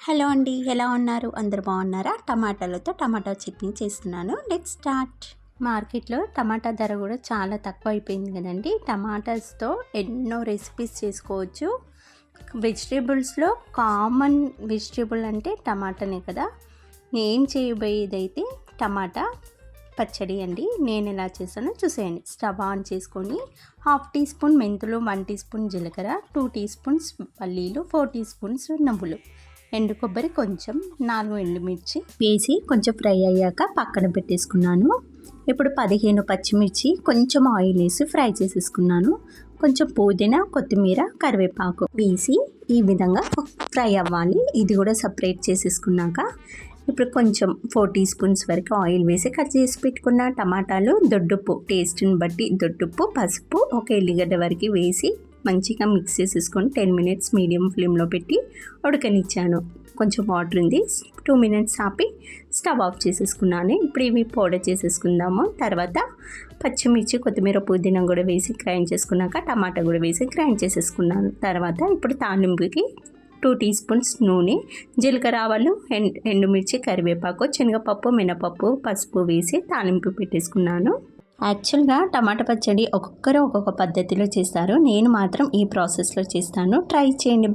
Hello అండి, ఎలా ఉన్నారు? అందరూ బాగున్నారా? టమాటాలతో టమాటా చట్నీ చేస్తున్నాను. Let's start. మార్కెట్లో టమాటా ధర కూడా చాలా తక్కువ అయిపోయింది కదండి. టమాటాస్తో ఎన్నో రెసిపీస్ చేసుకోవచ్చు. వెజిటేబుల్స్లో కామన్ వెజిటేబుల్ అంటే టమాటానే కదా. నేను చేయబోయేదైతే టమాటా పచ్చడి అండి. నేను ఎలా చేస్తానో చూసేయండి. స్టవ్ ఆన్ చేసుకొని 1/2 టీ స్పూన్ మెంతులు, 1 టీ స్పూన్ జీలకర్ర, 2 టీ స్పూన్స్ పల్లీలు, 4 టీ స్పూన్స్ నువ్వులు, ఎండు కొబ్బరి కొంచెం, 4 ఎండుమిర్చి వేసి కొంచెం ఫ్రై అయ్యాక పక్కన పెట్టేసుకున్నాను. ఇప్పుడు 15 పచ్చిమిర్చి కొంచెం ఆయిల్ వేసి ఫ్రై చేసేసుకున్నాను. కొంచెం పుదీనా, కొత్తిమీర, కరివేపాకు వేసి ఈ విధంగా ఫ్రై అవ్వాలి. ఇది కూడా సపరేట్ చేసేసుకున్నాక ఇప్పుడు కొంచెం 4 టీ స్పూన్స్ వరకు ఆయిల్ వేసి కట్ చేసి పెట్టుకున్న టమాటాలు, దొడ్డుప్పు టేస్ట్ని బట్టి దొడ్డుప్పు, పసుపు, ఒక ఎల్లిగడ్డ వరకు వేసి మంచిగా మిక్స్ చేసేసుకొని 10 మినిట్స్ మీడియం ఫ్లేమ్లో పెట్టి ఉడకనిచ్చాను. కొంచెం వాటర్ ఉంది, 2 మినిట్స్ ఆపి స్టవ్ ఆఫ్ చేసేసుకున్నాను. ఇప్పుడు ఇవి పౌడర్ చేసేసుకుందాము. తర్వాత పచ్చిమిర్చి, కొత్తిమీర, పుదీనా కూడా వేసి గ్రైండ్ చేసుకున్నాక టమాటా కూడా వేసి గ్రైండ్ చేసేసుకున్నాను. తర్వాత ఇప్పుడు తాలింపుకి 2 టీ స్పూన్స్ నూనె, జీలకర్ర, ఆవాలు, ఎండుమిర్చి, కరివేపాకు, శనగపప్పు, మినపప్పు, పసుపు వేసి తాలింపు పెట్టేసుకున్నాను. యాక్చువల్గా టమాటా పచ్చడి ఒక్కొక్కరు ఒక్కొక్క పద్ధతిలో చేస్తారు. నేను మాత్రం ఈ ప్రాసెస్లో చేస్తాను. ట్రై చేయండి.